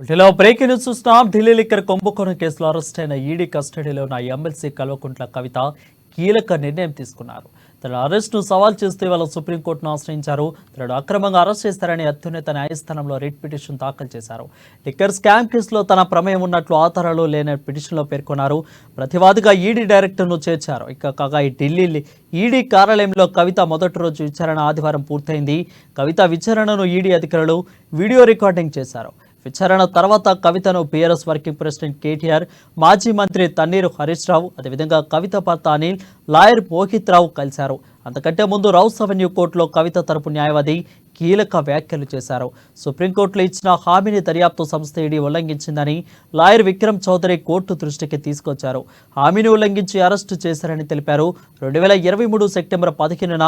ఢిల్లీలో breaking news చూస్తున్నాం. Delhi liquor కుంభకోణం కేసులో అరెస్ట్ అయిన ఈడీ కస్టడీలో ఉన్న ఎమ్మెల్సీ కల్వకుంట్ల కవిత కీలక నిర్ణయం తీసుకున్నారు. తన అరెస్టును సవాల్ చేస్తూ ఇవాళ సుప్రీంకోర్టును ఆశ్రయించారు. తనను అక్రమంగా అరెస్ట్ చేస్తారని అత్యున్నత న్యాయస్థానంలో రిట్ పిటిషన్ దాఖలు చేశారు. లిక్కర్ స్కామ్ కేసులో తన ప్రమేయం ఉన్నట్లు ఆధారాలు లేని పిటిషన్లో పేర్కొన్నారు. ప్రతివాదిగా ఈడీ డైరెక్టర్ను చేర్చారు. కాగా ఈ ఢిల్లీ ఈడీ కార్యాలయంలో కవిత మొదటి రోజు విచారణ ఆదివారం పూర్తయింది. కవిత విచారణను ఈడీ అధికారులు వీడియో రికార్డింగ్ చేశారు. విచారణ తర్వాత కవితను బీఆర్ఎస్ వర్కింగ్ ప్రెసిడెంట్ కేటీఆర్, మాజీ మంత్రి తన్నీరు హరీష్ రావు, అదేవిధంగా కవిత భర్త అనిల్, లాయర్ మోహిత్ రావు కలిశారు. అంతకంటే ముందు రౌస్ అవెన్యూ కోర్టులో కవిత తరపు న్యాయవాది కీలక వ్యాఖ్యలు చేశారు. సుప్రీంకోర్టులో ఇచ్చిన హామీని దర్యాప్తు సంస్థ ఈడీ ఉల్లంఘించిందని లాయర్ విక్రమ్ చౌదరి కోర్టు దృష్టికి తీసుకొచ్చారు. హామీని ఉల్లంఘించి అరెస్టు చేశారని తెలిపారు. 2023 సెప్టెంబర్ 15న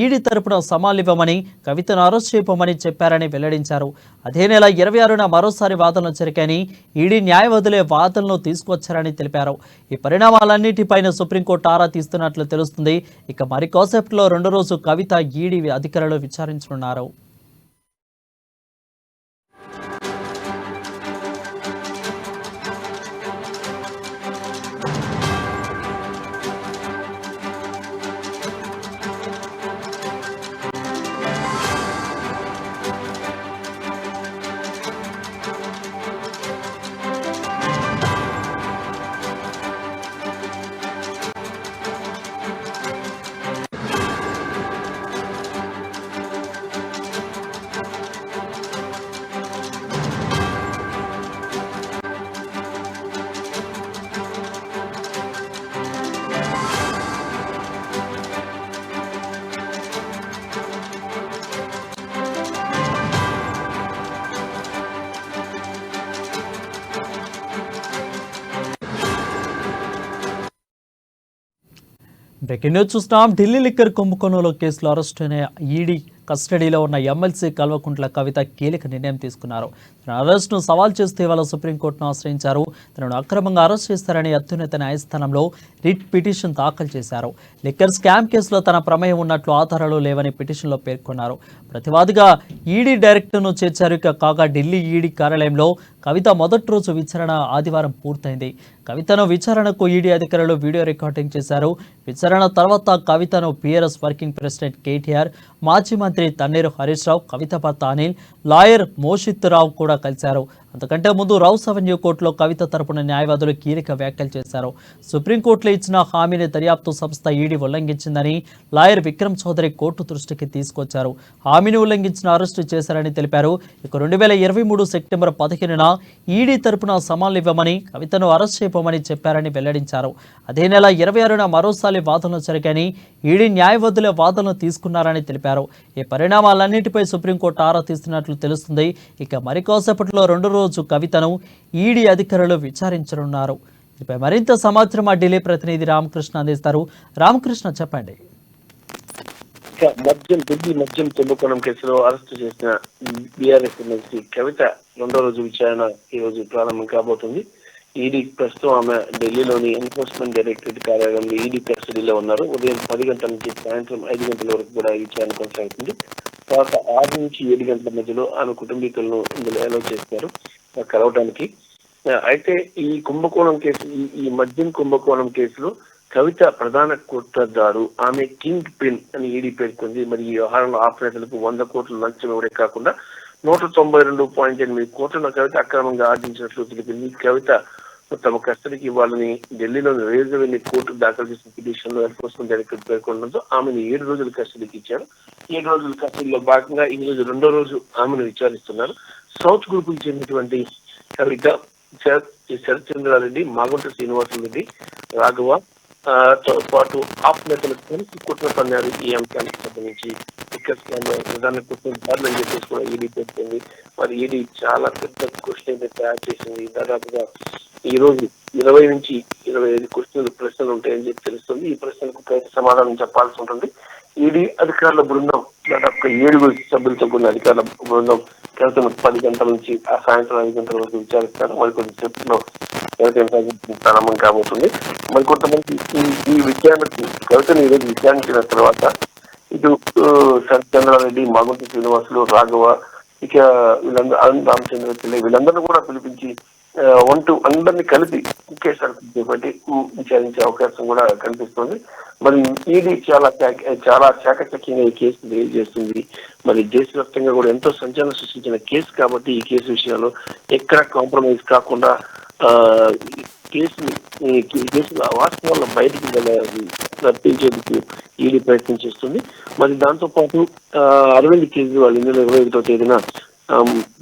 ఈడీ తరపున సమాలివ్వమని, కవితను అరెస్ట్ చేయమని చెప్పారని వెల్లడించారు. అదే నెల 26న మరోసారి వాదనలు జరిగాయని, ఈడీ న్యాయవాదులే వాదనలు తీసుకొచ్చారని తెలిపారు. ఈ పరిణామాలన్నిటిపైన సుప్రీంకోర్టు ఆరా తీస్తున్నట్లు తెలుస్తుంది. ఇక మరికోసేపట్లో రెండో రోజు కవిత ఈడీ అధికారులు విచారించనున్నారు. బ్రేకింగ్ న్యూస్ చూస్తున్నాం. ఢిల్లీ లిక్కర్ కుంభకోణంలో కేసులో అరెస్ట్ అయిన ఈడీ కస్టడీలో ఉన్న ఎమ్మెల్సీ కల్వకుంట్ల కవిత కీలక నిర్ణయం తీసుకున్నారు. తన అరెస్టును సవాల్ చేస్తూ ఇవాళ సుప్రీంకోర్టును ఆశ్రయించారు. తనను అక్రమంగా అరెస్ట్ చేస్తారని అత్యున్నత న్యాయస్థానంలో రిట్ పిటిషన్ దాఖలు చేశారు. లిక్కర్ స్కామ్ కేసులో తన ప్రమేయం ఉన్నట్లు ఆధారాలు లేవని పిటిషన్లో పేర్కొన్నారు. ప్రతివాదిగా ఈడీ డైరెక్టర్ను చేర్చారు. కాగా ఢిల్లీ ఈడీ కార్యాలయంలో కవిత మొదటి రోజు విచారణ ఆదివారం పూర్తయింది. కవితను విచారణకు ఈడీ అధికారులు వీడియో రికార్డింగ్ చేశారు. విచారణ తర్వాత కవితను బీఆర్ఎస్ వర్కింగ్ ప్రెసిడెంట్ కేటీఆర్, మాజీ మంత్రి తన్నీరు హరీష్ రావు, కవిత భర్త అనిల్, లాయర్ మోహిత్ రావు కూడా కలిశారు. అంతకంటే ముందు రౌస్ అవెన్యూ కోర్టులో కవిత తరపున న్యాయవాదులు కీలక వ్యాఖ్యలు చేశారు. సుప్రీంకోర్టులో ఇచ్చిన హామీని దర్యాప్తు సంస్థ ఈడీ ఉల్లంఘించిందని లాయర్ విక్రమ్ చౌదరి కోర్టు దృష్టికి తీసుకొచ్చారు. హామీని ఉల్లంఘించిన అరెస్టు చేశారని తెలిపారు. 2023 సెప్టెంబర్ 15న ఈడీ తరపున సమాలివ్వమని, కవితను అరెస్ట్ చేయమని చెప్పారని వెల్లడించారు. అదే నెల 26న మరోసారి వాదనలు జరిగాయని, ఈడీ న్యాయవాదులే వాదనలు తీసుకున్నారని తెలిపారు. ఈ పరిణామాలన్నిటిపై సుప్రీంకోర్టు ఆరా తీస్తున్నట్లు తెలుస్తుంది. ఇక మరికోసేపట్లో రెండో రోజు కవితను ఈడీ అధికారులు విచారించనున్నారు. దీనిపై మరింత సమాచారం మా ఢిల్లీ ప్రతినిధి రామకృష్ణ అందిస్తారు. రామకృష్ణ, చెప్పండి. ఢిల్లీ మద్యం కుంభకోణం కేసులో అరెస్టు చేసిన బీఆర్ఎస్ ఎమ్మెల్సీ కవిత రెండో రోజు విచారణ ఈ రోజు ప్రారంభం కాబోతుంది. ఈడీ ప్రస్తుతం ఆమె ఢిల్లీలోని ఎన్ఫోర్స్మెంట్ డైరెక్టరేట్ కార్యాలయంలో ఈడీ కస్టడీలో ఉన్నారు. ఉదయం 10 గంటల నుంచి సాయంత్రం 5 గంటల వరకు కూడా ఈ విచారణ కొనసాగుతుంది. తర్వాత 6 నుంచి 7 గంటల మధ్యలో ఆమె కుటుంబీకులను ఇందులో అలౌ చేస్తారు కలవడానికి. అయితే ఈ కుంభకోణం కేసు, ఈ మద్యం కుంభకోణం కేసులో కవిత ప్రధాన కుట్రదారు, ఆమె కింగ్ పిన్ అని ఈడీ పేర్కొంది. మరి ఈ వ్యవహారంలో ఆపరేతలకు 100 కోట్ల లంచం ఇవ్వడే కాకుండా 192.8 కోట్ల కవిత అక్రమంగా ఆర్జించినట్లు తెలిపింది. కవిత తమ కస్టడీకి ఇవ్వాలని ఢిల్లీలోని రేజ్ అవెన్యూ కోర్టు దాఖలు చేసిన పిటిషన్ లో ఎన్ఫోర్స్మెంట్ డైరెక్టర్ పేర్కొనడంతో ఆమెను 7 రోజుల కస్టడీకి ఇచ్చారు. 7 రోజుల కస్టడీలో భాగంగా ఈ రోజు రెండో రోజు ఆమెను విచారిస్తున్నారు. సౌత్ గ్రూప్ కి చెందినటువంటి కవిత, శరత్ చంద్రారెడ్డి, మాగుంట శ్రీనివాసరెడ్డి, రాఘవ తో పాటు ఆప్ నేతలు కలిసి కుట్ర పన్నారు. ఈ అంశానికి సంబంధించి ప్రధాన కుట్రదారులు అని చెప్పేసి కూడా ఈడీ పేర్కొంది. మరి ఈడీ చాలా పెద్ద క్వశ్చన్ తయారు చేసింది. దాదాపుగా ఈ రోజు 20 నుంచి 25 ప్రశ్నలు ఉంటాయని చెప్పి తెలుస్తుంది. ఈ ప్రశ్నలకు సమాధానం చెప్పాల్సి ఉంటుంది. ఈడీ అధికారుల బృందం దాదాపుగా 7 సభ్యులతో కూడిన అధికారుల బృందం కవితను 10 గంటల నుంచి సాయంత్రం 5 గంటల వరకు విచారిస్తారు. మరికొద్ది సేపట్లో ప్రారంభం కాబోతుంది. మరి కొంతమంది ఈ విచారణకు కవితను ఈరోజు విచారించిన తర్వాత ఇటు శరత్ చంద్రారెడ్డి, మాగుంటి శ్రీనివాసులు, రాఘవ, ఇక వీళ్ళందరూ అరుణ్ రామచంద్ర పిల్లై వీళ్ళందరూ కూడా పిలిపించి అందరినీ కలిపి కేసులు చేపట్టి విచారించే అవకాశం కూడా కనిపిస్తుంది. మరి ఈడీ చాలా చాకచక్యంగా ఈ కేసు డీల్ చేస్తుంది. మరి దేశవ్యాప్తంగా కూడా ఎంతో సంచలనం సృష్టించిన కేసు కాబట్టి ఈ కేసు విషయంలో ఎక్కడ కాంప్రమైజ్ కాకుండా కేసుల వాస్తవాలను బయటికి రప్పించేందుకు ఈడీ ప్రయత్నం చేస్తుంది. మరి దాంతో పాటు అరవింద్ కేజ్రీవాల్ ఈ నెల 21వ తేదీన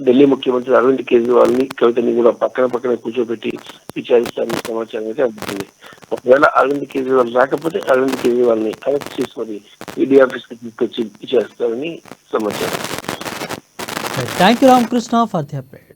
ఢిల్లీ ముఖ్యమంత్రి అరవింద్ కేజ్రీవాల్ ని కవితని కూడా పక్కన కూర్చోబెట్టి విచారిస్తారని సమాచారం అయితే అందుతుంది. ఒకవేళ అరవింద్ కేజ్రీవాల్ రాకపోతే అరవింద్ కేజ్రీవాల్ ని అరెస్ట్ చేసి మరి ఈడీ ఆఫీస్ కి తీసుకొచ్చి విచారిస్తారని సమాచారం. Thank you Ramakrishna for the update.